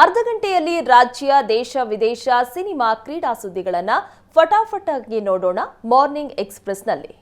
ಅರ್ಧ ಗಂಟೆಯಲ್ಲಿ ರಾಜ್ಯ, ದೇಶ, ವಿದೇಶ, ಸಿನಿಮಾ, ಕ್ರೀಡಾ ಸುದ್ದಿಗಳನ್ನು ಫಟಾಫಟ್ ಆಗಿ ನೋಡೋಣ ಮಾರ್ನಿಂಗ್ ಎಕ್ಸ್‌ಪ್ರೆಸ್‌ನಲ್ಲಿ.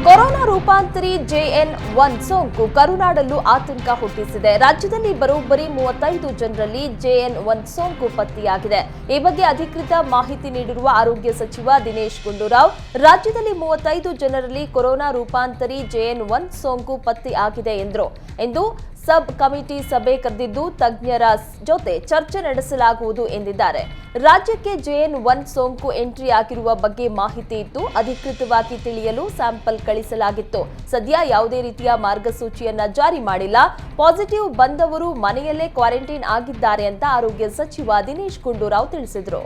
ಕೊರೋನಾ ರೂಪಾಂತರಿ JN1 ಸೋಂಕು ಕರುನಾಡಲ್ಲೂ ಆತಂಕ ಹುಟ್ಟಿಸಿದೆ. ರಾಜ್ಯದಲ್ಲಿ ಬರೋಬ್ಬರಿ 35 ಜನರಲ್ಲಿ JN1 ಸೋಂಕು ಪತ್ತೆಯಾಗಿದೆ. ಈ ಬಗ್ಗೆ ಅಧಿಕೃತ ಮಾಹಿತಿ ನೀಡಿರುವ ಆರೋಗ್ಯ ಸಚಿವ ದಿನೇಶ್ ಗುಂಡೂರಾವ್, ರಾಜ್ಯದಲ್ಲಿ 35 ಜನರಲ್ಲಿ ಕೊರೋನಾ ರೂಪಾಂತರಿ JN1 ಸೋಂಕು ಪತ್ತೆಯಾಗಿದೆ ಎಂದರು. ಇಂದು ಸಬ್ ಕಮಿಟಿ ಸಭೆ ಕರೆದಿದ್ದು ತಜ್ಞರ ಜೊತೆ ಚರ್ಚೆ ನಡೆಸಲಾಗುವುದು ಎಂದಿದ್ದಾರೆ. ರಾಜ್ಯಕ್ಕೆ JN1 ಸೋಂಕು ಎಂಟ್ರಿ ಆಗಿರುವ ಬಗ್ಗೆ ಮಾಹಿತಿ ಇತ್ತು. ಅಧಿಕೃತವಾಗಿ ತಿಳಿಯಲು ಸ್ಯಾಂಪಲ್ ಕಳಿಸಲಾಗಿತ್ತು. ಸದ್ಯ ಯಾವುದೇ ರೀತಿಯ ಮಾರ್ಗಸೂಚಿಯನ್ನ ಜಾರಿ ಮಾಡಿಲ್ಲ. ಪಾಸಿಟಿವ್ ಬಂದವರು ಮನೆಯಲ್ಲೇ ಕ್ವಾರಂಟೈನ್ ಆಗಿದ್ದಾರೆ ಅಂತ ಆರೋಗ್ಯ ಸಚಿವ ದಿನೇಶ್ ಗುಂಡೂರಾವ್ ತಿಳಿಸಿದರು.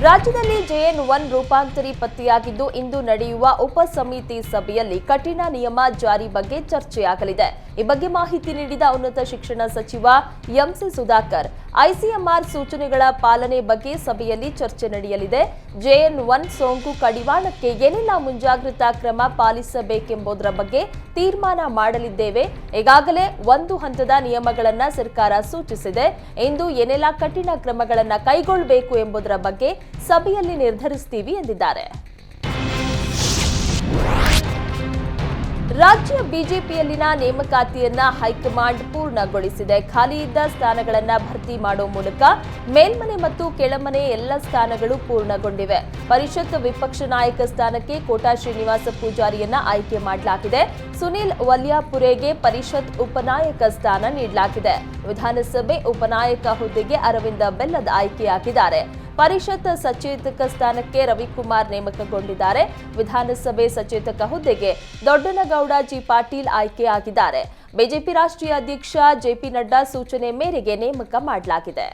ರಾಜ್ಯದಲ್ಲಿ JN1 ರೂಪಾಂತರಿ ಪತ್ತೆಯಾಗಿದ್ದು, ಇಂದು ನಡೆಯುವ ಉಪ ಸಮಿತಿ ಸಭೆಯಲ್ಲಿ ಕಠಿಣ ನಿಯಮ ಜಾರಿ ಬಗ್ಗೆ ಚರ್ಚೆಯಾಗಲಿದೆ. ಈ ಬಗ್ಗೆ ಮಾಹಿತಿ ನೀಡಿದ ಉನ್ನತ ಶಿಕ್ಷಣ ಸಚಿವ MC ಸುಧಾಕರ್, ICMR ಸೂಚನೆಗಳ ಪಾಲನೆ ಬಗ್ಗೆ ಸಭೆಯಲ್ಲಿ ಚರ್ಚೆ ನಡೆಯಲಿದೆ. JN1 ಸೋಂಕು ಕಡಿವಾಣಕ್ಕೆ ಏನೆಲ್ಲ ಮುಂಜಾಗ್ರತಾ ಕ್ರಮ ಪಾಲಿಸಬೇಕೆಂಬುದರ ಬಗ್ಗೆ ತೀರ್ಮಾನ ಮಾಡಲಿದ್ದೇವೆ. ಈಗಾಗಲೇ ಒಂದು ಹಂತದ ನಿಯಮಗಳನ್ನು ಸರ್ಕಾರ ಸೂಚಿಸಿದೆ. ಇಂದು ಏನೆಲ್ಲ ಕಠಿಣ ಕ್ರಮಗಳನ್ನು ಕೈಗೊಳ್ಳಬೇಕು ಎಂಬುದರ ಬಗ್ಗೆ ಸಭೆಯಲ್ಲಿ ನಿರ್ಧರಿಸುತ್ತೀವಿ ಎಂದಿದ್ದಾರೆ. ರಾಜ್ಯ ಬಿಜೆಪಿಯಲ್ಲಿನ ನೇಮಕಾತಿಯನ್ನ ಹೈಕಮಾಂಡ್ ಪೂರ್ಣಗೊಳಿಸಿದೆ. ಖಾಲಿ ಇದ್ದ ಸ್ಥಾನಗಳನ್ನು ಭರ್ತಿ ಮಾಡುವ ಮೂಲಕ ಮೇಲ್ಮನೆ ಮತ್ತು ಕೆಳಮನೆ ಎಲ್ಲ ಸ್ಥಾನಗಳು ಪೂರ್ಣಗೊಂಡಿವೆ. ಪರಿಷತ್ ವಿಪಕ್ಷ ನಾಯಕ ಸ್ಥಾನಕ್ಕೆ ಕೋಟಾ ಶ್ರೀನಿವಾಸ ಪೂಜಾರಿಯನ್ನ ಆಯ್ಕೆ ಮಾಡಲಾಗಿದೆ. ಸುನಿಲ್ ವಲ್ಯಾಪುರೆಗೆ ಪರಿಷತ್ ಉಪನಾಯಕ ಸ್ಥಾನ ನೀಡಲಾಗಿದೆ. ವಿಧಾನಸಭೆ ಉಪನಾಯಕ ಹುದ್ದೆಗೆ ಅರವಿಂದ ಬೆಲ್ಲದ್ ಆಯ್ಕೆಯಾಗಿದ್ದಾರೆ. ಪರಿಷತ್ ಸಚೇತಕ ಸ್ಥಾನಕ್ಕೆ ರವಿಕುಮಾರ್ ನೇಮಕಗೊಂಡಿದ್ದಾರೆ. ವಿಧಾನಸಭೆ ಸಚೇತಕ ಹುದ್ದೆಗೆ ದೊಡ್ಡನಗೌಡ ಜಿ ಪಾಟೀಲ್ ಆಯ್ಕೆಯಾಗಿದ್ದಾರೆ. ಬಿಜೆಪಿ ರಾಷ್ಟ್ರೀಯ ಅಧ್ಯಕ್ಷ JP ನಡ್ಡಾ ಸೂಚನೆ ಮೇರೆಗೆ ನೇಮಕ ಮಾಡಲಾಗಿದೆ.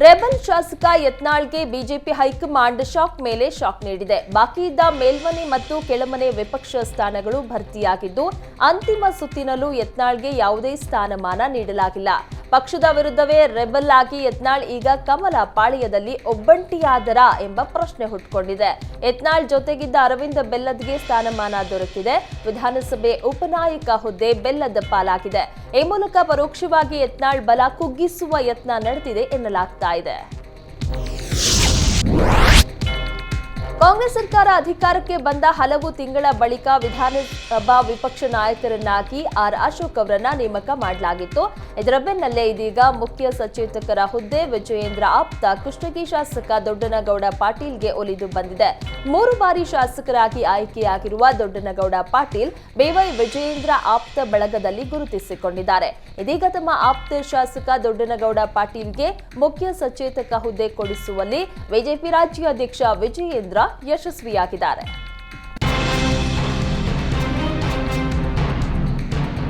ರೆಬಲ್ ಶಾಸಕ ಯತ್ನಾಳ್ಗೆ ಬಿಜೆಪಿ ಹೈಕಮಾಂಡ್ ಶಾಕ್ ಮೇಲೆ ಶಾಕ್ ನೀಡಿದೆ. ಬಾಕಿ ಇದ್ದ ಮೇಲ್ಮನೆ ಮತ್ತು ಕೆಳಮನೆ ವಿಪಕ್ಷ ಸ್ಥಾನಗಳು ಭರ್ತಿಯಾಗಿದ್ದು, ಅಂತಿಮ ಸುತ್ತಿನಲ್ಲೂ ಯತ್ನಾಳ್ಗೆ ಯಾವುದೇ ಸ್ಥಾನಮಾನ ನೀಡಲಾಗಿಲ್ಲ. ಪಕ್ಷದ ವಿರುದ್ಧವೇ ರೆಬಲ್ ಆಗಿ ಯತ್ನಾಳ್ ಈಗ ಕಮಲ ಪಾಳ್ಯದಲ್ಲಿ ಒಬ್ಬಂಟಿಯಾದರಾ ಎಂಬ ಪ್ರಶ್ನೆ ಹುಟ್ಟುಕೊಂಡಿದೆ. ಯತ್ನಾಳ್ ಜೊತೆಗಿದ್ದ ಅರವಿಂದ ಬೆಲ್ಲದ್ಗೆ ಸ್ಥಾನಮಾನ ದೊರಕಿದೆ. ವಿಧಾನಸಭೆ ಉಪನಾಯಕ ಹುದ್ದೆ ಬೆಲ್ಲದ್ ಪಾಲಾಗಿದೆ. ಈ ಮೂಲಕ ಪರೋಕ್ಷವಾಗಿ ಯತ್ನಾಳ್ ಬಲ ಕುಗ್ಗಿಸುವ ಯತ್ನ ನಡೆದಿದೆ ಎನ್ನಲಾಗ್ತಾ ಇದೆ. ಕಾಂಗ್ರೆಸ್ ಸರ್ಕಾರ ಅಧಿಕಾರಕ್ಕೆ ಬಂದ ಹಲವು ತಿಂಗಳ ಬಳಿಕ ವಿಧಾನಸಭಾ ವಿಪಕ್ಷ ನಾಯಕರನ್ನಾಗಿ ಅಶೋಕ್ ಅವರನ್ನ ನೇಮಕ ಮಾಡಲಾಗಿತ್ತು. ಇದರ ಬೆನ್ನಲ್ಲೇ ಇದೀಗ ಮುಖ್ಯ ಸಚೇತಕರ ಹುದ್ದೆ ವಿಜಯೇಂದ್ರ ಆಪ್ತ ಕೃಷ್ಣಗಿ ಶಾಸಕ ದೊಡ್ಡನಗೌಡ ಪಾಟೀಲ್ಗೆ ಒಲಿದು ಬಂದಿದೆ. 3 ಬಾರಿ ಶಾಸಕರಾಗಿ ಆಯ್ಕೆಯಾಗಿರುವ ದೊಡ್ಡನಗೌಡ ಪಾಟೀಲ್ BY ವಿಜಯೇಂದ್ರ ಆಪ್ತ ಬಳಗದಲ್ಲಿ ಗುರುತಿಸಿಕೊಂಡಿದ್ದಾರೆ. ಇದೀಗ ತಮ್ಮ ಆಪ್ತ ಶಾಸಕ ದೊಡ್ಡನಗೌಡ ಪಾಟೀಲ್ಗೆ ಮುಖ್ಯ ಸಚೇತಕ ಹುದ್ದೆ ಕೊಡಿಸುವಲ್ಲಿ ಬಿಜೆಪಿ ರಾಜ್ಯಾಧ್ಯಕ್ಷ ವಿಜಯೇಂದ್ರ ಯಶಸ್ವಿಯಾಗಿದ್ದಾರೆ.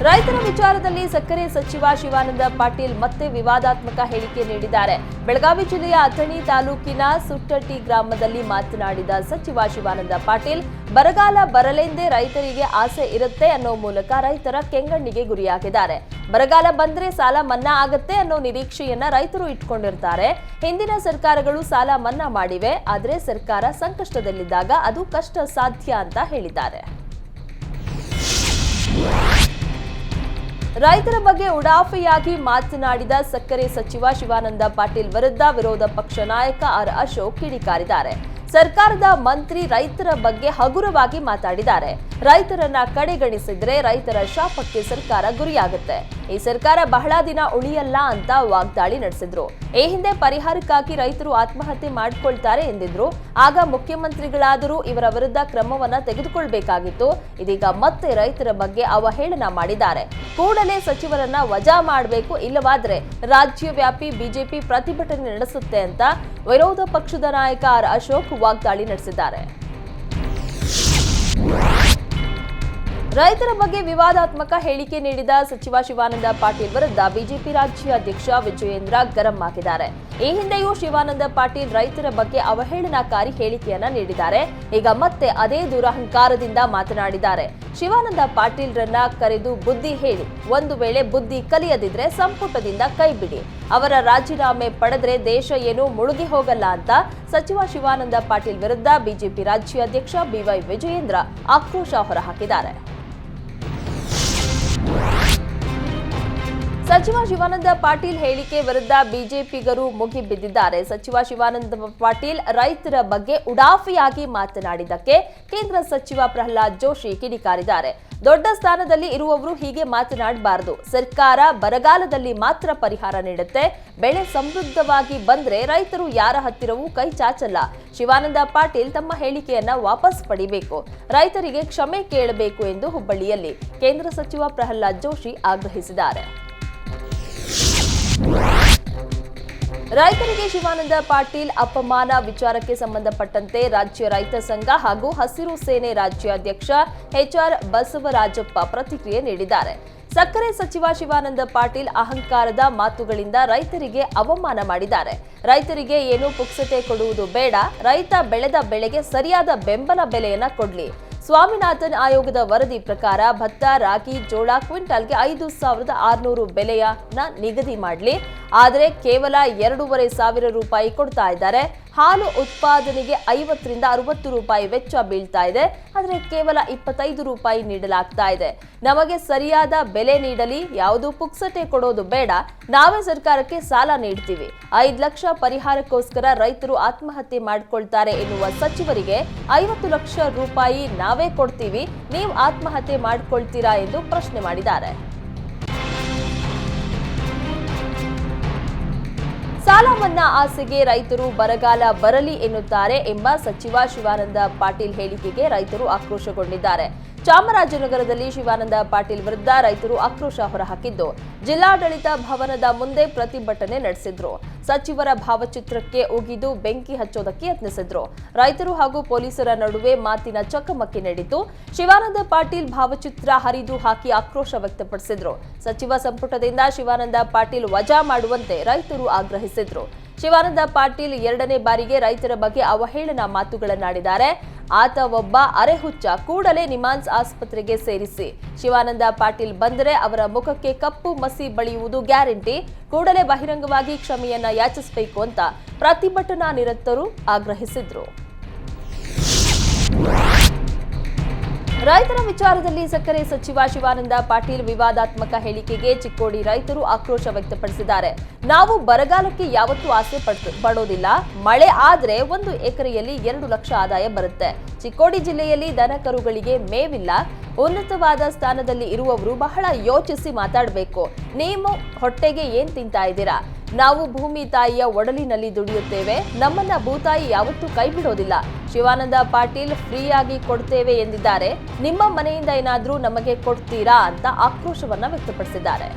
ರೈತರ ವಿಚಾರದಲ್ಲಿ ಸಕ್ಕರೆ ಸಚಿವ ಶಿವಾನಂದ ಪಾಟೀಲ್ ಮತ್ತೆ ವಿವಾದಾತ್ಮಕ ಹೇಳಿಕೆ ನೀಡಿದ್ದಾರೆ. ಬೆಳಗಾವಿ ಜಿಲ್ಲೆಯ ಅಥಣಿ ತಾಲೂಕಿನ ಸುಟ್ಟಟ್ಟಿ ಗ್ರಾಮದಲ್ಲಿ ಮಾತನಾಡಿದ ಸಚಿವ ಶಿವಾನಂದ ಪಾಟೀಲ್, ಬರಗಾಲ ಬರಲೆಂದೇ ರೈತರಿಗೆ ಆಸೆ ಇರುತ್ತೆ ಅನ್ನೋ ಮೂಲಕ ರೈತರ ಕೆಂಗಣ್ಣಿಗೆ ಗುರಿಯಾಗಿದ್ದಾರೆ. ಬರಗಾಲ ಬಂದ್ರೆ ಸಾಲ ಮನ್ನಾ ಆಗತ್ತೆ ಅನ್ನೋ ನಿರೀಕ್ಷೆಯನ್ನ ರೈತರು ಇಟ್ಕೊಂಡಿರ್ತಾರೆ. ಹಿಂದಿನ ಸರ್ಕಾರಗಳು ಸಾಲ ಮನ್ನಾ ಮಾಡಿವೆ, ಆದರೆ ಸರ್ಕಾರ ಸಂಕಷ್ಟದಲ್ಲಿದ್ದಾಗ ಅದು ಕಷ್ಟ ಸಾಧ್ಯ ಅಂತ ಹೇಳಿದ್ದಾರೆ. ರೈತರ ಬಗ್ಗೆ ಉಡಾಫೆಯಾಗಿ ಮಾತನಾಡಿದ ಸಕ್ಕರೆ ಸಚಿವ ಶಿವಾನಂದ ಪಾಟೀಲ್ ವಿರುದ್ಧ ವಿರೋಧ ಪಕ್ಷ ನಾಯಕ ಅಶೋಕ್ ಕಿಡಿಕಾರಿದ್ದಾರೆ. ಸರ್ಕಾರದ ಮಂತ್ರಿ ರೈತರ ಬಗ್ಗೆ ಹಗುರವಾಗಿ ಮಾತಾಡಿದ್ದಾರೆ. ರೈತರನ್ನ ಕಡೆಗಣಿಸಿದ್ರೆ ರೈತರ ಶಾಪಕ್ಕೆ ಸರ್ಕಾರ ಗುರಿಯಾಗುತ್ತೆ. ಈ ಸರ್ಕಾರ ಬಹಳ ದಿನ ಉಳಿಯಲ್ಲ ಅಂತ ವಾಗ್ದಾಳಿ ನಡೆಸಿದ್ರು. ಈ ಹಿಂದೆ ಪರಿಹಾರಕ್ಕಾಗಿ ರೈತರು ಆತ್ಮಹತ್ಯೆ ಮಾಡಿಕೊಳ್ತಾರೆ ಎಂದಿದ್ರು. ಆಗ ಮುಖ್ಯಮಂತ್ರಿಗಳಾದರೂ ಇವರ ವಿರುದ್ಧ ಕ್ರಮವನ್ನ ತೆಗೆದುಕೊಳ್ಬೇಕಾಗಿತ್ತು. ಇದೀಗ ಮತ್ತೆ ರೈತರ ಬಗ್ಗೆ ಅವಹೇಳನ ಮಾಡಿದ್ದಾರೆ. ಕೂಡಲೇ ಸಚಿವರನ್ನ ವಜಾ ಮಾಡಬೇಕು, ಇಲ್ಲವಾದ್ರೆ ರಾಜ್ಯವ್ಯಾಪಿ ಬಿಜೆಪಿ ಪ್ರತಿಭಟನೆ ನಡೆಸುತ್ತೆ ಅಂತ ವಿರೋಧ ಪಕ್ಷದ ನಾಯಕ ಅಶೋಕ್ ವಾಗ್ದಾಳಿ ನಡೆಸಿದ್ದಾರೆ. ರೈತರ ಬಗ್ಗೆ ವಿವಾದಾತ್ಮಕ ಹೇಳಿಕೆ ನೀಡಿದ ಸಚಿವ ಶಿವಾನಂದ ಪಾಟೀಲ್ ವಿರುದ್ಧ ಬಿಜೆಪಿ ರಾಜ್ಯಾಧ್ಯಕ್ಷ ವಿಜಯೇಂದ್ರ ಗರಂ ಆಗಿದ್ದಾರೆ. ಈ ಹಿಂದೆಯೂ ಶಿವಾನಂದ ಪಾಟೀಲ್ ರೈತರ ಬಗ್ಗೆ ಅವಹೇಳನಕಾರಿ ಹೇಳಿಕೆಯನ್ನ ನೀಡಿದ್ದಾರೆ. ಈಗ ಮತ್ತೆ ಅದೇ ದುರಹಂಕಾರದಿಂದ ಮಾತನಾಡಿದ್ದಾರೆ. ಶಿವಾನಂದ ಪಾಟೀಲ್ರನ್ನ ಕರೆದು ಬುದ್ಧಿ ಹೇಳಿ, ಒಂದು ವೇಳೆ ಬುದ್ಧಿ ಕಲಿಯದಿದ್ರೆ ಸಂಪುಟದಿಂದ ಕೈಬಿಡಿ, ಅವರ ರಾಜೀನಾಮೆ ಪಡೆದ್ರೆ ದೇಶ ಏನು ಮುಳುಗಿ ಹೋಗಲ್ಲ ಅಂತ ಸಚಿವ ಶಿವಾನಂದ ಪಾಟೀಲ್ ವಿರುದ್ಧ ಬಿಜೆಪಿ ರಾಜ್ಯಾಧ್ಯಕ್ಷ ಬಿವೈ ವಿಜಯೇಂದ್ರ ಆಕ್ರೋಶ ಹೊರಹಾಕಿದ್ದಾರೆ. ಸಚಿವ ಶಿವಾನಂದ ಪಾಟೀಲ್ ಹೇಳಿಕೆ ವಿರುದ್ಧ ಬಿಜೆಪಿಗರು ಮುಗಿಬಿದ್ದಿದ್ದಾರೆ. ಸಚಿವ ಶಿವಾನಂದ ಪಾಟೀಲ್ ರೈತರ ಬಗ್ಗೆ ಉಡಾಫಿಯಾಗಿ ಮಾತನಾಡಿದ್ದಕ್ಕೆ ಕೇಂದ್ರ ಸಚಿವ ಪ್ರಹ್ಲಾದ್ ಜೋಶಿ ಕಿಡಿಕಾರಿದ್ದಾರೆ. ದೊಡ್ಡ ಸ್ಥಾನದಲ್ಲಿ ಇರುವವರು ಹೀಗೆ ಮಾತನಾಡಬಾರದು. ಸರ್ಕಾರ ಬರಗಾಲದಲ್ಲಿ ಮಾತ್ರ ಪರಿಹಾರ ನೀಡುತ್ತೆ. ಬೆಳೆ ಸಮೃದ್ಧವಾಗಿ ಬಂದ್ರೆ ರೈತರು ಯಾರ ಹತ್ತಿರವೂ ಕೈ ಚಾಚಲ್ಲ. ಶಿವಾನಂದ ಪಾಟೀಲ್ ತಮ್ಮ ಹೇಳಿಕೆಯನ್ನ ವಾಪಸ್ ಪಡಿಬೇಕು, ರೈತರಿಗೆ ಕ್ಷಮೆ ಕೇಳಬೇಕು ಎಂದು ಹುಬ್ಬಳ್ಳಿಯಲ್ಲಿ ಕೇಂದ್ರ ಸಚಿವ ಪ್ರಹ್ಲಾದ್ ಜೋಶಿ ಆಗ್ರಹಿಸಿದ್ದಾರೆ. ರೈತರಿಗೆ ಶಿವಾನಂದ ಪಾಟೀಲ್ ಅಪಮಾನ ವಿಚಾರಕ್ಕೆ ಸಂಬಂಧಪಟ್ಟಂತೆ ರಾಜ್ಯ ರೈತ ಸಂಘ ಹಾಗೂ ಹಸಿರು ಸೇನೆ ರಾಜ್ಯಾಧ್ಯಕ್ಷ ಎಚ್ಆರ್ ಬಸವರಾಜಪ್ಪ ಪ್ರತಿಕ್ರಿಯೆ ನೀಡಿದ್ದಾರೆ. ಸಕ್ಕರೆ ಸಚಿವ ಶಿವಾನಂದ ಪಾಟೀಲ್ ಅಹಂಕಾರದ ಮಾತುಗಳಿಂದ ರೈತರಿಗೆ ಅವಮಾನ ಮಾಡಿದ್ದಾರೆ. ರೈತರಿಗೆ ಏನು ಪುಕ್ಸತೆ ಕೊಡುವುದು ಬೇಡ, ರೈತ ಬೆಳೆದ ಬೆಳೆಗೆ ಸರಿಯಾದ ಬೆಂಬಲ ಬೆಲೆಯನ್ನ ಕೊಡ್ಲಿ. ಸ್ವಾಮಿನಾಥನ್ ಆಯೋಗದ ವರದಿ ಪ್ರಕಾರ ಭತ್ತ, ರಾಗಿ, ಜೋಳ ಕ್ವಿಂಟಾಲ್ಗೆ 5,600 ಬೆಲೆಯನ್ನ ನಿಗದಿ ಮಾಡಲಿ. ಆದರೆ ಕೇವಲ 2,500 ರೂಪಾಯಿ ಕೊಡ್ತಾ ಇದ್ದಾರೆ. ಹಾಲು ಉತ್ಪಾದನೆಗೆ 50 ರಿಂದ 60 ರೂಪಾಯಿ ವೆಚ್ಚ ಬೀಳ್ತಾ ಇದೆ. ಆದರೆ ಕೇವಲ 25 ರೂಪಾಯಿ ನೀಡಲಾಗ್ತಾ ಇದೆ. ನಮಗೆ ಸರಿಯಾದ ಬೆಲೆ ನೀಡಲಿ, ಯಾವುದು ಪುಕ್ಸಟೆ ಕೊಡೋದು ಬೇಡ. ನಾವೇ ಸರ್ಕಾರಕ್ಕೆ ಸಾಲ ನೀಡ್ತೀವಿ. 5 ಲಕ್ಷ ಪರಿಹಾರಕ್ಕೋಸ್ಕರ ರೈತರು ಆತ್ಮಹತ್ಯೆ ಮಾಡ್ಕೊಳ್ತಾರೆ ಎನ್ನುವ ಸಚಿವರಿಗೆ 50 ಲಕ್ಷ ರೂಪಾಯಿ ನಾವೇ ಕೊಡ್ತೀವಿ, ನೀವು ಆತ್ಮಹತ್ಯೆ ಮಾಡ್ಕೊಳ್ತೀರಾ ಎಂದು ಪ್ರಶ್ನೆ ಮಾಡಿದ್ದಾರೆ. ಸಾಲ ಮನ್ನಾ ಆಸೆಗೆ ರೈತರು ಬರಗಾಲ ಬರಲಿ ಎನ್ನುತ್ತಾರೆ ಎಂಬ ಸಚಿವ ಶಿವಾನಂದ ಪಾಟೀಲ್ ಹೇಳಿಕೆಗೆ ರೈತರು ಆಕ್ರೋಶಗೊಂಡಿದ್ದಾರೆ. ಚಾಮರಾಜನಗರದಲ್ಲಿ ಶಿವಾನಂದ ಪಾಟೀಲ್ ವಿರುದ್ಧ ರೈತರು ಆಕ್ರೋಶ ಹೊರಹಾಕಿದ್ದು, ಜಿಲ್ಲಾಡಳಿತ ಭವನದ ಮುಂದೆ ಪ್ರತಿಭಟನೆ ನಡೆಸಿದ್ರು. ಸಚಿವರ ಭಾವಚಿತ್ರಕ್ಕೆ ಉಗಿದು ಬೆಂಕಿ ಹಚ್ಚೋದಕ್ಕೆ ಯತ್ನಿಸಿದ್ರು. ರೈತರು ಹಾಗೂ ಪೊಲೀಸರ ನಡುವೆ ಮಾತಿನ ಚಕಮಕಿ ನಡೆಯಿತು. ಶಿವಾನಂದ ಪಾಟೀಲ್ ಭಾವಚಿತ್ರ ಹರಿದು ಹಾಕಿ ಆಕ್ರೋಶ ವ್ಯಕ್ತಪಡಿಸಿದ್ರು. ಸಚಿವ ಸಂಪುಟದಿಂದ ಶಿವಾನಂದ ಪಾಟೀಲ್ ವಜಾ ಮಾಡುವಂತೆ ರೈತರು ಆಗ್ರಹಿಸಿದ್ರು. ಶಿವಾನಂದ ಪಾಟೀಲ್ 2ನೇ ಬಾರಿಗೆ ರೈತರ ಬಗ್ಗೆ ಅವಹೇಳನ ಮಾತುಗಳನ್ನಾಡಿದ್ದಾರೆ. ಆತ ಒಬ್ಬ ಅರೆಹುಚ್ಚ, ಕೂಡಲೇ ನಿಮಾನ್ಸ್ ಆಸ್ಪತ್ರೆಗೆ ಸೇರಿಸಿ. ಶಿವಾನಂದ ಪಾಟೀಲ್ ಬಂದರೆ ಅವರ ಮುಖಕ್ಕೆ ಕಪ್ಪು ಮಸಿ ಬಳಿಯುವುದು ಗ್ಯಾರಂಟಿ. ಕೂಡಲೇ ಬಹಿರಂಗವಾಗಿ ಕ್ಷಮೆಯನ್ನ ಯಾಚಿಸಬೇಕು ಅಂತ ಪ್ರತಿಭಟನಾ ನಿರತರು ಆಗ್ರಹಿಸಿದ್ರು. ರೈತರ ವಿಚಾರದಲ್ಲಿ ಸಕ್ಕರೆ ಸಚಿವ ಶಿವಾನಂದ ಪಾಟೀಲ್ ವಿವಾದಾತ್ಮಕ ಹೇಳಿಕೆಗೆ ಚಿಕ್ಕೋಡಿ ರೈತರು ಆಕ್ರೋಶ ವ್ಯಕ್ತಪಡಿಸಿದ್ದಾರೆ. ನಾವು ಬರಗಾಲಕ್ಕೆ ಯಾವತ್ತೂ ಆಸೆ ಪಡೋದಿಲ್ಲ. ಮಳೆ ಆದ್ರೆ 1 ಎಕರೆಯಲ್ಲಿ 2 ಲಕ್ಷ ಆದಾಯ ಬರುತ್ತೆ. ಚಿಕ್ಕೋಡಿ ಜಿಲ್ಲೆಯಲ್ಲಿ ದನ ಕರುಗಳಿಗೆ ಮೇವಿಲ್ಲ. ಉನ್ನತವಾದ ಸ್ಥಾನದಲ್ಲಿ ಇರುವವರು ಬಹಳ ಯೋಚಿಸಿ ಮಾತಾಡಬೇಕು. ನೀವು ಹೊಟ್ಟೆಗೆ ಏನ್ ತಿಂತಾ ಇದ್ದೀರಾ? ನಾವು ಭೂಮಿ ತಾಯಿಯ ಒಡಲಿನಲ್ಲಿ ದುಡಿಯುತ್ತೇವೆ. ನಮ್ಮನ್ನ ಭೂತಾಯಿ ಯಾವತ್ತೂ ಕೈ ಬಿಡೋದಿಲ್ಲ. ಶಿವಾನಂದ ಪಾಟೀಲ್ ಫ್ರೀಯಾಗಿ ಕೊಡ್ತೇವೆ ಎಂದಿದ್ದಾರೆ. ನಿಮ್ಮ ಮನೆಯಿಂದ ಏನಾದ್ರೂ ನಮಗೆ ಕೊಡ್ತೀರಾ ಅಂತ ಆಕ್ರೋಶವನ್ನ ವ್ಯಕ್ತಪಡಿಸಿದ್ದಾರೆ.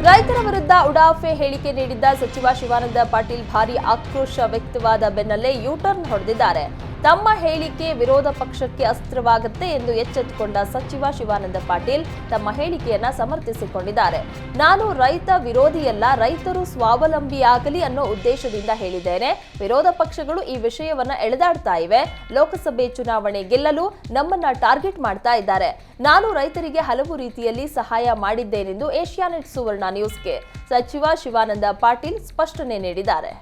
ರೈತರ ವಿರುದ್ಧ ಉಡಾಫೆ ಹೇಳಿಕೆ ನೀಡಿದ್ದ ಸಚಿವ ಶಿವಾನಂದ ಪಾಟೀಲ್ ಭಾರಿ ಆಕ್ರೋಶ ವ್ಯಕ್ತವಾದ ಬೆನ್ನಲ್ಲೇ ಯೂಟರ್ನ್ ಹೊಡೆದಿದ್ದಾರೆ. ತಮ್ಮ ಹೇಳಿಕೆ ವಿರೋಧ ಪಕ್ಷಕ್ಕೆ ಅಸ್ತ್ರವಾಗುತ್ತೆ ಎಂದು ಎಚ್ಚೆತ್ತುಕೊಂಡ ಸಚಿವ ಶಿವಾನಂದ ಪಾಟೀಲ್ ತಮ್ಮ ಹೇಳಿಕೆಯನ್ನ ಸಮರ್ಥಿಸಿಕೊಂಡಿದ್ದಾರೆ. ನಾನು ರೈತ ವಿರೋಧಿಯಲ್ಲ, ರೈತರು ಸ್ವಾವಲಂಬಿಯಾಗಲಿ ಅನ್ನೋ ಉದ್ದೇಶದಿಂದ ಹೇಳಿದ್ದೇನೆ. ವಿರೋಧ ಪಕ್ಷಗಳು ಈ ವಿಷಯವನ್ನ ಎಳೆದಾಡ್ತಾ ಇವೆ. ಲೋಕಸಭೆ ಚುನಾವಣೆ ಗೆಲ್ಲಲು ನಮ್ಮನ್ನ ಟಾರ್ಗೆಟ್ ಮಾಡ್ತಾ ಇದ್ದಾರೆ. ನಾನು ರೈತರಿಗೆ ಹಲವು ರೀತಿಯಲ್ಲಿ ಸಹಾಯ ಮಾಡಿದ್ದೇನೆಂದು ಏಷ್ಯಾನೆಟ್ ಸುವರ್ಣ ನ್ಯೂಸ್ಗೆ ಸಚಿವ ಶಿವಾನಂದ ಪಾಟೀಲ್ ಸ್ಪಷ್ಟನೆ ನೀಡಿದ್ದಾರೆ.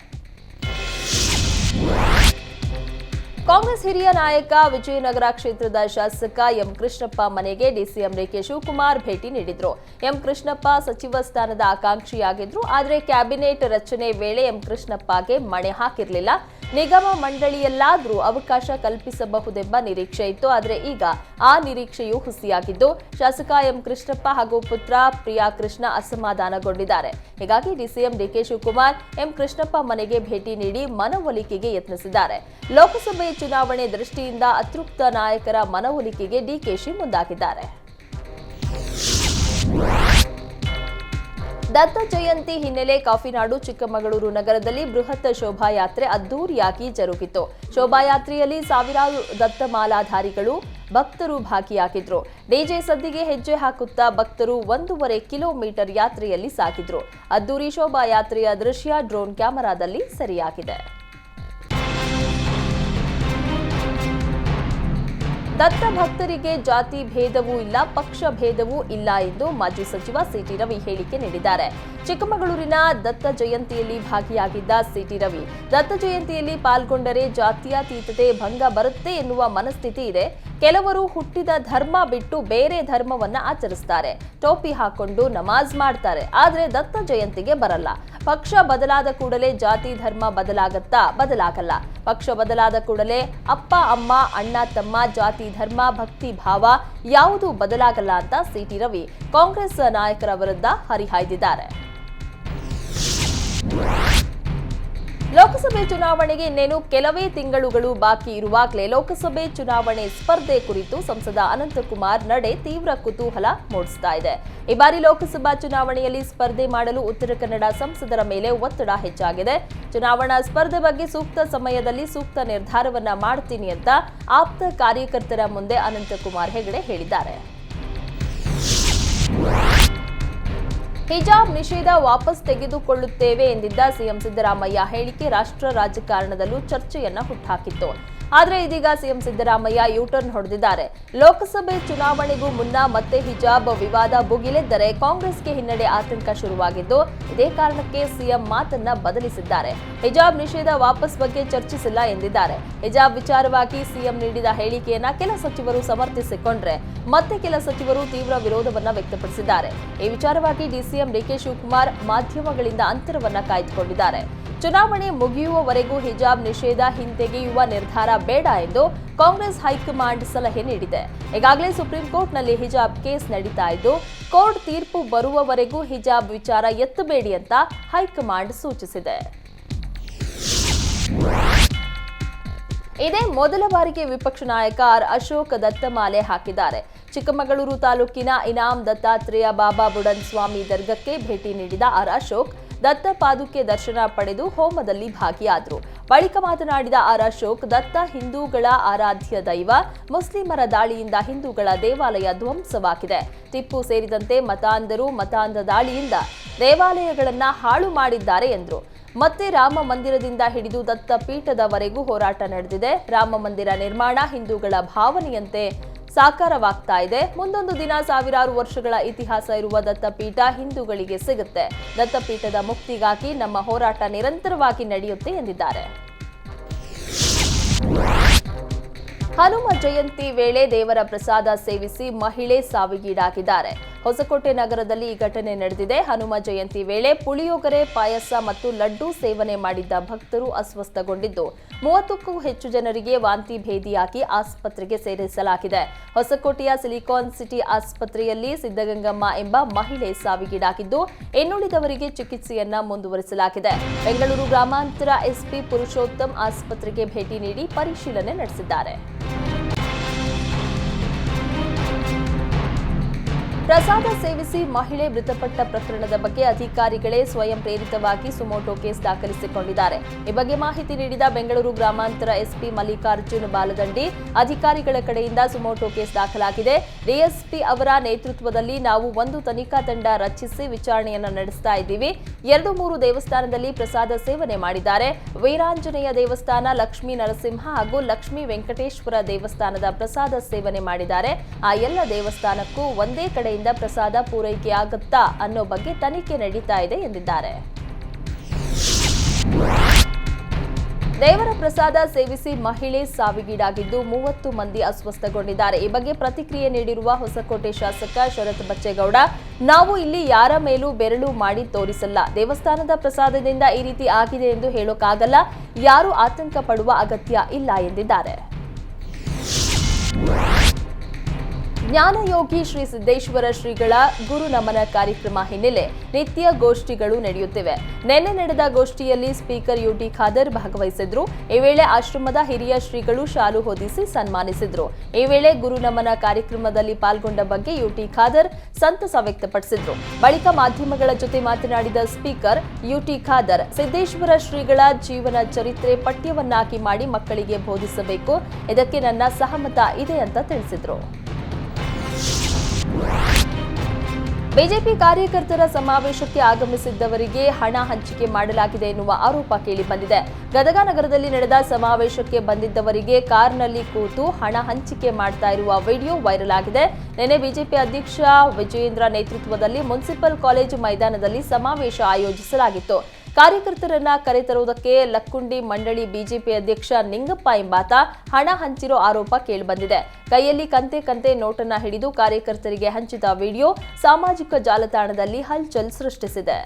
ಕಾಂಗ್ರೆಸ್ ಹಿರಿಯ ನಾಯಕ ವಿಜಯನಗರ ಕ್ಷೇತ್ರದ ಶಾಸಕ ಎಂ ಕೃಷ್ಣಪ್ಪ ಮನೆಗೆ ಡಿಸಿಎಂ ಡಿಕೆ ಶಿವಕುಮಾರ್ ಭೇಟಿ ನೀಡಿದ್ರು. ಎಂ ಕೃಷ್ಣಪ್ಪ ಸಚಿವ ಸ್ಥಾನದ ಆಕಾಂಕ್ಷಿಯಾಗಿದ್ರು. ಆದರೆ ಕ್ಯಾಬಿನೆಟ್ ರಚನೆ ವೇಳೆ ಎಂ ಕೃಷ್ಣಪ್ಪಗೆ ಮಣೆ ಹಾಕಿರಲಿಲ್ಲ. ನಿಗಮ ಮಂಡಳಿಯಲ್ಲಾದರೂ ಅವಕಾಶ ಕಲ್ಪಿಸಬಹುದೆಂಬ ನಿರೀಕ್ಷೆ ಇತ್ತು. ಆದರೆ ಈಗ ಆ ನಿರೀಕ್ಷೆಯೂ ಹುಸಿಯಾಗಿದ್ದು, ಶಾಸಕ ಎಂ ಕೃಷ್ಣಪ್ಪ ಹಾಗೂ ಪುತ್ರ ಪ್ರಿಯಾ ಕೃಷ್ಣ ಅಸಮಾಧಾನಗೊಂಡಿದ್ದಾರೆ. ಹೀಗಾಗಿ DCM DK Shivakumar M Krishnappa ಮನೆಗೆ ಭೇಟಿ ನೀಡಿ ಮನವೊಲಿಕೆಗೆ ಯತ್ನಿಸಿದ್ದಾರೆ. ಲೋಕಸಭೆ ಚುನಾವಣೆ ದೃಷ್ಟಿಯಿಂದ ಅತೃಪ್ತ ನಾಯಕರ ಮನವೊಲಿಕೆಗೆ ಡಿಕೆಶಿ ಮುಂದಾಗಿದ್ದಾರೆ. ದತ್ತ ಜಯಂತಿ ಹಿನ್ನೆಲೆ ಕಾಫಿನಾಡು ಚಿಕ್ಕಮಗಳೂರು ನಗರದಲ್ಲಿ ಬೃಹತ್ ಶೋಭಾಯಾತ್ರೆ ಅದ್ದೂರಿಯಾಗಿ ಜರುಗಿತು. ಶೋಭಾಯಾತ್ರೆಯಲ್ಲಿ ಸಾವಿರಾರು ದತ್ತ ಮಾಲಾಧಾರಿಗಳು ಭಕ್ತರು ಭಾಗಿಯಾಗಿದ್ರು. ಡಿಜೆ ಸದ್ದಿಗೆ ಹೆಜ್ಜೆ ಹಾಕುತ್ತಾ ಭಕ್ತರು 1.5 ಕಿಲೋಮೀಟರ್ ಯಾತ್ರೆಯಲ್ಲಿ ಸಾಗಿದ್ರು. ಅದ್ದೂರಿ ಶೋಭಾಯಾತ್ರೆಯ ದೃಶ್ಯ ಡ್ರೋನ್ ಕ್ಯಾಮೆರಾದಲ್ಲಿ ಸೆರೆಯಾಗಿದೆ. ದತ್ತ ಭಕ್ತರಿಗೆ ಜಾತಿ ಭೇದವೂ ಇಲ್ಲ, ಪಕ್ಷ ಭೇದವೂ ಇಲ್ಲ ಎಂದು ಮಾಜಿ ಸಚಿವ ಸಿಟಿ ರವಿ ಹೇಳಿಕೆ ನೀಡಿದ್ದಾರೆ. ಚಿಕ್ಕಮಗಳೂರಿನ ದತ್ತ ಜಯಂತಿಯಲ್ಲಿ ಭಾಗಿಯಾಗಿದ್ದ ಸಿಟಿ ರವಿ, ದತ್ತ ಜಯಂತಿಯಲ್ಲಿ ಪಾಲ್ಗೊಂಡರೆ ಜಾತ್ಯತೀತತೆ ಭಂಗ ಬರುತ್ತೆ ಎನ್ನುವ ಮನಸ್ಥಿತಿ ಇದೆ. ಕೆಲವರು ಹುಟ್ಟಿದ ಧರ್ಮ ಬಿಟ್ಟು ಬೇರೆ ಧರ್ಮವನ್ನ ಆಚರಿಸ್ತಾರೆ, ಟೋಪಿ ಹಾಕೊಂಡು ನಮಾಜ್ ಮಾಡ್ತಾರೆ, ಆದ್ರೆ ದತ್ತ ಜಯಂತಿಗೆ ಬರಲ್ಲ. ಪಕ್ಷ ಬದಲಾದ ಕೂಡಲೇ ಜಾತಿ ಧರ್ಮ ಬದಲಾಗಲ್ಲ. ಪಕ್ಷ ಬದಲಾದ ಕೂಡಲೇ ಅಪ್ಪ ಅಮ್ಮ ಅಣ್ಣ ತಮ್ಮ ಜಾತಿ ಧರ್ಮ ಭಕ್ತಿ ಭಾವ ಯಾವುದೂ ಬದಲಾಗಲ್ಲ ಅಂತ ಸಿಟಿ ರವಿ ಕಾಂಗ್ರೆಸ್ ನಾಯಕರ ವಿರುದ್ಧ ಹರಿಹಾಯ್ದಿದ್ದಾರೆ. ಲೋಕಸಭೆ ಚುನಾವಣೆಗೆ ಇನ್ನೇನು ಕೆಲವೇ ತಿಂಗಳುಗಳು ಬಾಕಿ ಇರುವಾಗಲೇ ಲೋಕಸಭೆ ಚುನಾವಣೆ ಸ್ಪರ್ಧೆ ಕುರಿತು ಸಂಸದ ಅನಂತಕುಮಾರ್ ನಡೆ ತೀವ್ರ ಕುತೂಹಲ ಮೂಡಿಸ್ತಾ ಇದೆ. ಈ ಬಾರಿ ಲೋಕಸಭಾ ಚುನಾವಣೆಯಲ್ಲಿ ಸ್ಪರ್ಧೆ ಮಾಡಲು ಉತ್ತರ ಕನ್ನಡ ಸಂಸದರ ಮೇಲೆ ಒತ್ತಡ ಹೆಚ್ಚಾಗಿದೆ. ಚುನಾವಣಾ ಸ್ಪರ್ಧೆ ಬಗ್ಗೆ ಸೂಕ್ತ ಸಮಯದಲ್ಲಿ ಸೂಕ್ತ ನಿರ್ಧಾರವನ್ನ ಮಾಡ್ತೀನಿ ಅಂತ ಆಪ್ತ ಕಾರ್ಯಕರ್ತರ ಮುಂದೆ ಅನಂತಕುಮಾರ್ ಹೆಗಡೆ ಹೇಳಿದ್ದಾರೆ. ಹಿಜಾಬ್ ನಿಷೇಧ ವಾಪಸ್ ತೆಗೆದುಕೊಳ್ಳುತ್ತೇವೆ ಎಂದಿದ್ದ ಸಿಎಂ ಸಿದ್ದರಾಮಯ್ಯ ಹೇಳಿಕೆ ರಾಷ್ಟ್ರ ರಾಜಕಾರಣದಲ್ಲೂ ಚರ್ಚೆಯನ್ನ ಹುಟ್ಟುಹಾಕಿತ್ತು. ಆದರೆ ಇದೀಗ ಸಿಎಂ ಸಿದ್ದರಾಮಯ್ಯ ಯೂಟರ್ನ್ ಹೊಡೆದಿದ್ದಾರೆ. ಲೋಕಸಭೆ ಚುನಾವಣೆಗೂ ಮುನ್ನ ಮತ್ತೆ ಹಿಜಾಬ್ ವಿವಾದ ಭುಗಿಲೆದ್ದರೆ ಕಾಂಗ್ರೆಸ್ಗೆ ಹಿನ್ನಡೆ ಆತಂಕ ಶುರುವಾಗಿದ್ದು, ಇದೇ ಕಾರಣಕ್ಕೆ ಸಿಎಂ ಮಾತನ್ನ ಬದಲಿಸಿದ್ದಾರೆ. ಹಿಜಾಬ್ ನಿಷೇಧ ವಾಪಸ್ ಬಗ್ಗೆ ಚರ್ಚಿಸಿಲ್ಲ ಎಂದಿದ್ದಾರೆ. ಹಿಜಾಬ್ ವಿಚಾರವಾಗಿ ಸಿಎಂ ನೀಡಿದ ಹೇಳಿಕೆಯನ್ನ ಕೆಲ ಸಚಿವರು ಸಮರ್ಥಿಸಿಕೊಂಡ್ರೆ ಮತ್ತೆ ಕೆಲ ಸಚಿವರು ತೀವ್ರ ವಿರೋಧವನ್ನ ವ್ಯಕ್ತಪಡಿಸಿದ್ದಾರೆ. ಈ ವಿಚಾರವಾಗಿ ಡಿಸಿಎಂ ಡಿಕೆ ಶಿವಕುಮಾರ್ ಮಾಧ್ಯಮಗಳಿಂದ ಅಂತರವನ್ನ ಕಾಯ್ದುಕೊಂಡಿದ್ದಾರೆ. ಚುನಾವಣೆ ಮುಗಿಯುವವರೆಗೂ ಹಿಜಾಬ್ ನಿಷೇಧ ಹಿಂತೆಗೆಯುವ ನಿರ್ಧಾರ ಬೇಡ ಎಂದು ಕಾಂಗ್ರೆಸ್ ಹೈಕಮಾಂಡ್ ಸಲಹೆ ನೀಡಿದೆ. ಈಗಾಗಲೇ ಸುಪ್ರೀಂ ಕೋರ್ಟ್ನಲ್ಲಿ ಹಿಜಾಬ್ ಕೇಸ್ ನಡೀತಾ ಇದ್ದು, ಕೋರ್ಟ್ ತೀರ್ಪು ಬರುವವರೆಗೂ ಹಿಜಾಬ್ ವಿಚಾರ ಎತ್ತಬೇಡಿ ಅಂತ ಹೈಕಮಾಂಡ್ ಸೂಚಿಸಿದೆ. ಇದೇ ಮೊದಲ ಬಾರಿಗೆ ವಿಪಕ್ಷ ನಾಯಕ ಆರ್ ಅಶೋಕ್ ದತ್ತಮಾಲೆ ಹಾಕಿದ್ದಾರೆ. ಚಿಕ್ಕಮಗಳೂರು ತಾಲೂಕಿನ ಇನಾಂ ದತ್ತಾತ್ರೇಯ ಬಾಬಾ ಬುಡನ್ ಸ್ವಾಮಿ ದರ್ಗಕ್ಕೆ ಭೇಟಿ ನೀಡಿದ ಆರ್ ಅಶೋಕ್ ದತ್ತ ಪಾದುಕೆ ದರ್ಶನ ಪಡೆದು ಹೋಮದಲ್ಲಿ ಭಾಗಿಯಾದರು. ಬಳಿಕ ಮಾತನಾಡಿದ ಆರ್ ಅಶೋಕ್, ದತ್ತ ಹಿಂದೂಗಳ ಆರಾಧ್ಯ ದೈವ. ಮುಸ್ಲಿಮರ ದಾಳಿಯಿಂದ ಹಿಂದೂಗಳ ದೇವಾಲಯ ಧ್ವಂಸವಾಗಿದೆ. ಟಿಪ್ಪು ಸೇರಿದಂತೆ ಮತಾಂಧ ದಾಳಿಯಿಂದ ದೇವಾಲಯಗಳನ್ನ ಹಾಳು ಮಾಡಿದ್ದಾರೆ ಎಂದರು. ಮತ್ತೆ ರಾಮ ಮಂದಿರದಿಂದ ಹಿಡಿದು ದತ್ತ ಪೀಠದವರೆಗೂ ಹೋರಾಟ ನಡೆದಿದೆ. ರಾಮ ಮಂದಿರ ನಿರ್ಮಾಣ ಹಿಂದೂಗಳ ಭಾವನೆಯಂತೆ ಸಾಕಾರವಾಗ್ತಾ ಇದೆ. ಮುಂದೊಂದು ದಿನ ಸಾವಿರಾರು ವರ್ಷಗಳ ಇತಿಹಾಸ ಇರುವ ದತ್ತಪೀಠ ಹಿಂದೂಗಳಿಗೆ ಸಿಗುತ್ತೆ. ದತ್ತಪೀಠದ ಮುಕ್ತಿಗಾಗಿ ನಮ್ಮ ಹೋರಾಟ ನಿರಂತರವಾಗಿ ನಡೆಯುತ್ತೆ ಎಂದಿದ್ದಾರೆ. ಹನುಮ ಜಯಂತಿ ವೇಳೆ ದೇವರ ಪ್ರಸಾದ ಸೇವಿಸಿ ಮಹಿಳೆ ಸಾವಿಗೀಡಾಗಿದ್ದಾರೆ. ಹೊಸಕೋಟೆ ನಗರದಲ್ಲಿ ಈ ಘಟನೆ ನಡೆದಿದೆ. ಹನುಮ ಜಯಂತಿ ವೇಳೆ ಪುಳಿಯೋಗರೆ, ಪಾಯಸ ಮತ್ತು ಲಡ್ಡು ಸೇವನೆ ಮಾಡಿದ್ದ ಭಕ್ತರು ಅಸ್ವಸ್ಥಗೊಂಡಿದ್ದು 30ಕ್ಕೂ ಹೆಚ್ಚು ಜನರಿಗೆ ವಾಂತಿ ಭೇದಿಯಾಗಿ ಆಸ್ಪತ್ರೆಗೆ ಸೇರಿಸಲಾಗಿದೆ. ಹೊಸಕೋಟೆಯ ಸಿಲಿಕಾನ್ ಸಿಟಿ ಆಸ್ಪತ್ರೆಯಲ್ಲಿ ಸಿದ್ದಗಂಗಮ್ಮ ಎಂಬ ಮಹಿಳೆ ಸಾವಿಗೀಡಾಗಿದ್ದು, ಇನ್ನುಳಿದವರಿಗೆ ಚಿಕಿತ್ಸೆಯನ್ನ ಮುಂದುವರಿಸಲಾಗಿದೆ. ಬೆಂಗಳೂರು ಗ್ರಾಮಾಂತರ ಎಸ್ಪಿ ಪುರುಷೋತ್ತಮ್ ಆಸ್ಪತ್ರೆಗೆ ಭೇಟಿ ನೀಡಿ ಪರಿಶೀಲನೆ ನಡೆಸಿದ್ದಾರೆ. ಪ್ರಸಾದ ಸೇವಿಸಿ ಮಹಿಳೆ ಮೃತಪಟ್ಟ ಪ್ರಕರಣದ ಬಗ್ಗೆ ಅಧಿಕಾರಿಗಳೇ ಸ್ವಯಂ ಪ್ರೇರಿತವಾಗಿ ಸುಮೋಟೋ ಕೇಸ್ ದಾಖಲಿಸಿಕೊಂಡಿದ್ದಾರೆ. ಈ ಬಗ್ಗೆ ಮಾಹಿತಿ ನೀಡಿದ ಬೆಂಗಳೂರು ಗ್ರಾಮಾಂತರ ಎಸ್ಪಿ ಮಲ್ಲಿಕಾರ್ಜುನ್ ಬಾಲದಂಡಿ, ಅಧಿಕಾರಿಗಳ ಕಡೆಯಿಂದ ಸುಮೋಟೋ ಕೇಸ್ ದಾಖಲಾಗಿದೆ. ಡಿಎಸ್ಪಿ ಅವರ ನೇತೃತ್ವದಲ್ಲಿ ನಾವು ಒಂದು ತನಿಖಾ ತಂಡ ರಚಿಸಿ ವಿಚಾರಣೆಯನ್ನು ನಡೆಸ್ತಾ ಇದ್ದೀವಿ. 2-3 ದೇವಸ್ಥಾನದಲ್ಲಿ ಪ್ರಸಾದ ಸೇವನೆ ಮಾಡಿದ್ದಾರೆ. ವೀರಾಂಜನೇಯ ದೇವಸ್ಥಾನ, ಲಕ್ಷ್ಮೀ ನರಸಿಂಹ ಹಾಗೂ ಲಕ್ಷ್ಮೀ ವೆಂಕಟೇಶ್ವರ ದೇವಸ್ಥಾನದ ಪ್ರಸಾದ ಸೇವನೆ ಮಾಡಿದ್ದಾರೆ. ಆ ಎಲ್ಲ ದೇವಸ್ಥಾನಕ್ಕೂ ಒಂದೇ ಕಡೆ ಪ್ರಸಾದ ಪೂರೈಕೆಯಾಗುತ್ತಾ ಅನ್ನೋ ಬಗ್ಗೆ ತನಿಖೆ ನಡೀತಾ ಇದೆ ಎಂದಿದ್ದಾರೆ. ದೇವರ ಪ್ರಸಾದ ಸೇವಿಸಿ ಮಹಿಳೆ ಸಾವಿಗೀಡಾಗಿದ್ದು 30 ಮಂದಿ ಅಸ್ವಸ್ಥಗೊಂಡಿದ್ದಾರೆ. ಈ ಬಗ್ಗೆ ಪ್ರತಿಕ್ರಿಯೆ ನೀಡಿರುವ ಹೊಸಕೋಟೆ ಶಾಸಕ ಶರತ್ ಬಚ್ಚೇಗೌಡ, ನಾವು ಇಲ್ಲಿ ಯಾರ ಮೇಲೂ ಬೆರಳು ಮಾಡಿ ತೋರಿಸಲ್ಲ. ದೇವಸ್ಥಾನದ ಪ್ರಸಾದದಿಂದ ಈ ರೀತಿ ಆಗಿದೆ ಎಂದು ಹೇಳೋಕ್ಕಾಗಲ್ಲ. ಯಾರೂ ಆತಂಕ ಪಡುವ ಅಗತ್ಯ ಇಲ್ಲ ಎಂದಿದ್ದಾರೆ. ಜ್ಞಾನಯೋಗಿ ಶ್ರೀ ಸಿದ್ದೇಶ್ವರ ಶ್ರೀಗಳ ಗುರು ನಮನ ಕಾರ್ಯಕ್ರಮ ಹಿನ್ನೆಲೆ ನಿತ್ಯ ಗೋಷ್ಠಿಗಳು ನಡೆಯುತ್ತಿವೆ. ನಿನ್ನೆ ನಡೆದ ಗೋಷ್ಠಿಯಲ್ಲಿ ಸ್ಪೀಕರ್ ಯುಟಿ ಖಾದರ್ ಭಾಗವಹಿಸಿದ್ರು. ಈ ವೇಳೆ ಆಶ್ರಮದ ಹಿರಿಯ ಶ್ರೀಗಳು ಶಾಲು ಹೊದಿಸಿ ಸನ್ಮಾನಿಸಿದ್ರು. ಈ ವೇಳೆ ಗುರು ನಮನ ಕಾರ್ಯಕ್ರಮದಲ್ಲಿ ಪಾಲ್ಗೊಂಡ ಬಗ್ಗೆ ಯುಟಿ ಖಾದರ್ ಸಂತಸ ವ್ಯಕ್ತಪಡಿಸಿದ್ರು. ಬಳಿಕ ಮಾಧ್ಯಮಗಳ ಜೊತೆ ಮಾತನಾಡಿದ ಸ್ಪೀಕರ್ ಯುಟಿ ಖಾದರ್, ಸಿದ್ದೇಶ್ವರ ಶ್ರೀಗಳ ಜೀವನ ಚರಿತ್ರೆ ಪಠ್ಯವನ್ನಾಗಿ ಮಾಡಿ ಮಕ್ಕಳಿಗೆ ಬೋಧಿಸಬೇಕು. ಇದಕ್ಕೆ ನನ್ನ ಸಹಮತ ಇದೆ ಅಂತ ತಿಳಿಸಿದ್ರು. ಬಿಜೆಪಿ ಕಾರ್ಯಕರ್ತರ ಸಮಾವೇಶಕ್ಕೆ ಆಗಮಿಸಿದ್ದವರಿಗೆ ಹಣ ಹಂಚಿಕೆ ಮಾಡಲಾಗಿದೆ ಎನ್ನುವ ಆರೋಪ ಕೇಳಿಬಂದಿದೆ. ಗದಗ ನಗರದಲ್ಲಿ ನಡೆದ ಸಮಾವೇಶಕ್ಕೆ ಬಂದಿದ್ದವರಿಗೆ ಕಾರ್ನಲ್ಲಿ ಕೂತು ಹಣ ಹಂಚಿಕೆ ಮಾಡ್ತಾ ಇರುವ ವಿಡಿಯೋ ವೈರಲ್ ಆಗಿದೆ. ನಿನ್ನೆ ಬಿಜೆಪಿ ಅಧ್ಯಕ್ಷ ವಿಜಯೇಂದ್ರ ನೇತೃತ್ವದಲ್ಲಿ ಮುನ್ಸಿಪಲ್ ಕಾಲೇಜು ಮೈದಾನದಲ್ಲಿ ಸಮಾವೇಶ ಆಯೋಜಿಸಲಾಗಿತ್ತು. ಕಾರ್ಯಕರ್ತರನ್ನ ಕರೆತರುವುದಕ್ಕೆ ಲಕ್ಕುಂಡಿ ಮಂಡಳಿ ಬಿಜೆಪಿ ಅಧ್ಯಕ್ಷ ನಿಂಗಪ್ಪ ಎಂಬಾತ ಹಣ ಹಂಚಿರೋ ಆರೋಪ ಕೇಳಿಬಂದಿದೆ. ಕೈಯಲ್ಲಿ ಕಂತೆ ನೋಟನ್ನ ಹಿಡಿದು ಕಾರ್ಯಕರ್ತರಿಗೆ ಹಂಚಿದ ವಿಡಿಯೋ ಸಾಮಾಜಿಕ ಜಾಲತಾಣದಲ್ಲಿ ಹಲ್ಚಲ್ ಸೃಷ್ಟಿಸಿದೆ.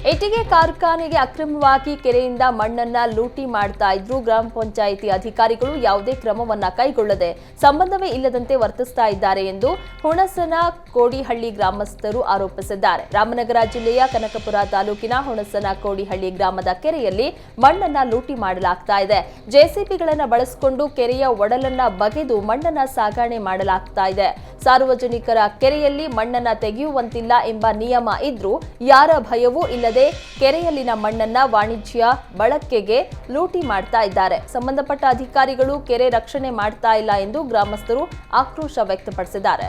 ಇಟ್ಟಿಗೆ ಕಾರ್ಖಾನೆಗೆ ಅಕ್ರಮವಾಗಿ ಕೆರೆಯಿಂದ ಮಣ್ಣನ್ನ ಲೂಟಿ ಮಾಡ್ತಾ ಇದ್ರು. ಗ್ರಾಮ ಪಂಚಾಯಿತಿ ಅಧಿಕಾರಿಗಳು ಯಾವುದೇ ಕ್ರಮವನ್ನ ಕೈಗೊಳ್ಳದೆ ಸಂಬಂಧವೇ ಇಲ್ಲದಂತೆ ವರ್ತಿಸ್ತಾ ಇದ್ದಾರೆ ಎಂದು ಹುಣಸನ ಕೋಡಿಹಳ್ಳಿ ಗ್ರಾಮಸ್ಥರು ಆರೋಪಿಸಿದ್ದಾರೆ. ರಾಮನಗರ ಜಿಲ್ಲೆಯ ಕನಕಪುರ ತಾಲೂಕಿನ ಹುಣಸನ ಕೋಡಿಹಳ್ಳಿ ಗ್ರಾಮದ ಕೆರೆಯಲ್ಲಿ ಮಣ್ಣನ್ನ ಲೂಟಿ ಮಾಡಲಾಗ್ತಾ ಇದೆ. ಜೆಸಿಬಿಗಳನ್ನ ಬಳಸಿಕೊಂಡು ಕೆರೆಯ ಒಡಲನ್ನ ಬಗೆದು ಮಣ್ಣನ್ನ ಸಾಗಣೆ ಮಾಡಲಾಗ್ತಾ ಇದೆ. ಸಾರ್ವಜನಿಕರ ಕೆರೆಯಲ್ಲಿ ಮಣ್ಣನ್ನ ತೆಗೆಯುವಂತಿಲ್ಲ ಎಂಬ ನಿಯಮ ಇದ್ರೂ ಯಾರ ಭಯವೂ ಇಲ್ಲದೆ ಕೆರೆಯಲ್ಲಿನ ಮಣ್ಣನ್ನ ವಾಣಿಜ್ಯ ಬಳಕೆಗೆ ಲೂಟಿ ಮಾಡ್ತಾ ಇದ್ದಾರೆ. ಸಂಬಂಧಪಟ್ಟ ಅಧಿಕಾರಿಗಳು ಕೆರೆ ರಕ್ಷಣೆ ಮಾಡ್ತಾ ಇಲ್ಲ ಎಂದು ಗ್ರಾಮಸ್ಥರು ಆಕ್ರೋಶ ವ್ಯಕ್ತಪಡಿಸಿದ್ದಾರೆ.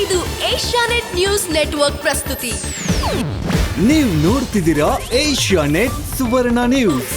ಇದು ಏಷ್ಯಾನೆಟ್ ನ್ಯೂಸ್ ನೆಟ್ವರ್ಕ್ ಪ್ರಸ್ತುತಿ. ನೀವು ನೋಡ್ತಿದ್ದೀರಾ ಏಷ್ಯಾನೆಟ್ ಸುವರ್ಣ ನ್ಯೂಸ್.